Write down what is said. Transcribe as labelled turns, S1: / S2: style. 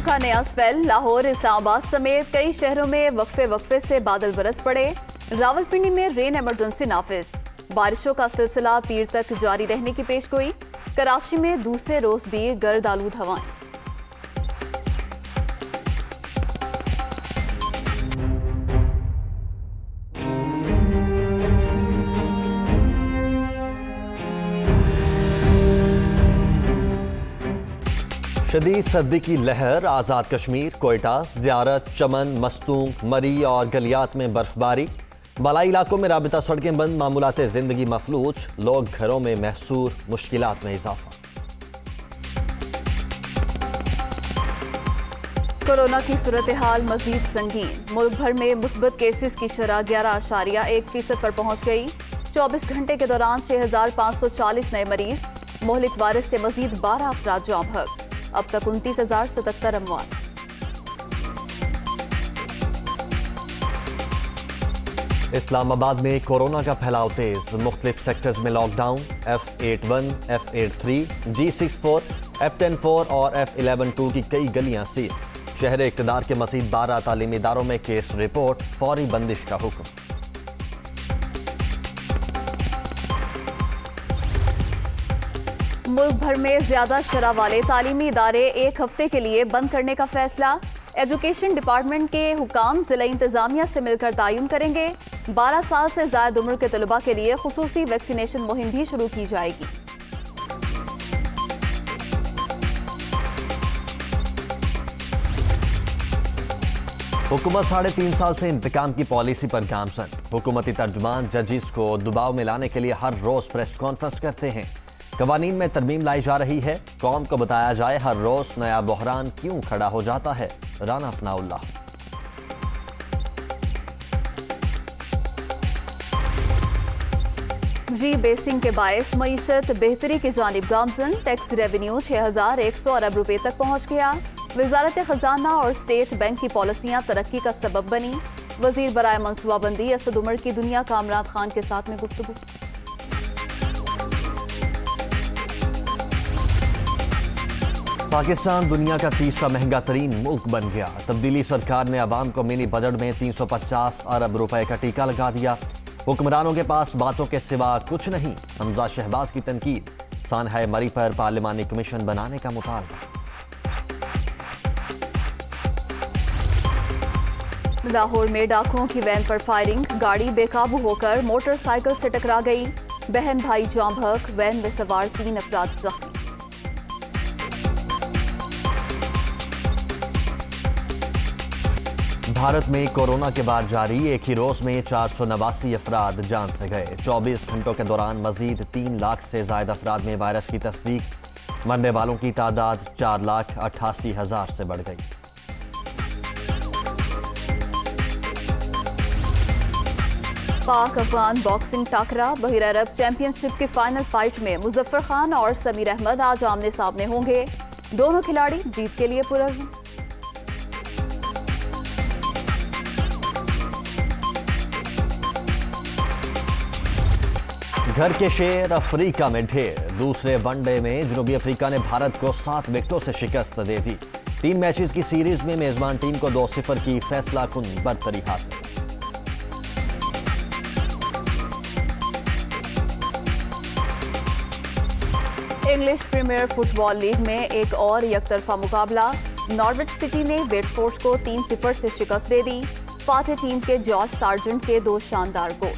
S1: सूखा नया स्पेल। लाहौर, इस्लामाबाद समेत कई शहरों में वक्फे से बादल बरस पड़े। रावलपिंडी में रेन इमरजेंसी नाफिज। बारिशों का सिलसिला पीर तक जारी रहने की पेशगोई। कराची में दूसरे रोज भी गर्द आलूद हवाएं।
S2: शदीद सर्दी की लहर। आज़ाद कश्मीर, कोयटा, ज़ियारत, चमन, मस्तूंग, मरी और गलियात में बर्फबारी। बालाई इलाकों में राबिता सड़कें बंद। मामूलात जिंदगी मफलूज। लोग घरों में महसूर। मुश्किलात में इजाफा।
S1: कोरोना की सूरत हाल मजीद संगीन। मुल्क भर में मुस्बत केसेस की शरह 11.1% पर पहुंच गई। 24 घंटे के दौरान 6,540 नए मरीज। मोहलिक वायरस से मजीद 12 अफराद जाँ बहक। अब तक 29,077 अमवात।
S2: इस्लामाबाद में कोरोना का फैलाव तेज। मुख्तलिफ सेक्टर्स में lockdown. F81, F83, G64, F104 और F112 की कई गलियां सील। शहर इक़्तिदार के मज़ीद 12 तालीमी इदारों में केस रिपोर्ट। फौरी बंदिश का हुक्म।
S1: मुल्क भर में ज्यादा शरह वाले तालीमी इदारे 1 हफ्ते के लिए बंद करने का फैसला। एजुकेशन डिपार्टमेंट के हुकाम जिला इंतजामिया से मिलकर तयन करेंगे। 12 साल से ज्यादा उम्र के तलबा के लिए खुसूसी वैक्सीनेशन मुहिम भी शुरू की जाएगी।
S2: हुकूमत 3.5 साल से इंतकाम की पॉलिसी पर गामजन। हुकूमती तर्जुमान जजिस को दबाव में लाने के लिए हर रोज प्रेस कॉन्फ्रेंस करते हैं। कवानीन में तरमीम लाई जा रही है। कौम को बताया जाए हर रोज नया बहरान क्यों खड़ा हो जाता है। राना सनाउल्लाह।
S1: री-बेसिंग के बायस मईशत बेहतरी की जानिब गामजन। टैक्स रेवेन्यू 6,100 अरब रुपए तक पहुंच गया। वजारत खजाना और स्टेट बैंक की पॉलिसियां तरक्की का सबब बनी। वजीर बराए मनसूबाबंदी असद उमर की दुनिया कामरान खान के साथ में गुफ्तगू।
S2: पाकिस्तान दुनिया का तीसरा महंगा तरीन मुल्क बन गया। तब्दीली सरकार ने अवाम को मिनी बजट में 350 अरब रुपए का टीका लगा दिया। हुक्मरानों के पास बातों के सिवा कुछ नहीं। हमजा शहबाज की तनकीद। सानहाए मरी पर पार्लिमानी कमीशन बनाने का मुतालबा।
S1: लाहौर में डाकुओं की वैन पर फायरिंग। गाड़ी बेकाबू होकर मोटरसाइकिल से टकरा गई। बहन भाई जाँ बहक। वैन में सवार 3 अफराद जख्मी।
S2: भारत में कोरोना के बाद जारी एक ही रोज में 489 अफराद जान से गए। 24 घंटों के दौरान मजीद 3 लाख से ज्यादा अफराद में वायरस की तस्दीक। मरने वालों की तादाद 4,88,000 से बढ़ गई।
S1: पाक अफगान बॉक्सिंग टाकरा। बहिर अरब चैंपियनशिप की फाइनल फाइट में मुजफ्फर खान और समीर अहमद आज आमने सामने होंगे। दोनों खिलाड़ी जीत के लिए पुरअज़्म।
S2: घर के शेर अफ्रीका में ढेर। दूसरे वनडे में जनूबी अफ्रीका ने भारत को 7 विकेटों से शिकस्त दे दी। 3 मैचेस की सीरीज में मेजबान टीम को 2-0 की फैसला कुन बरतरी हासिल।
S1: इंग्लिश प्रीमियर फुटबॉल लीग में एक और यकतरफा मुकाबला। नॉर्विच सिटी ने वेटफोर्ड को 3-0 से शिकस्त दे दी। फातेह टीम के जॉर्ज सार्जेंट के 2 शानदार गोल।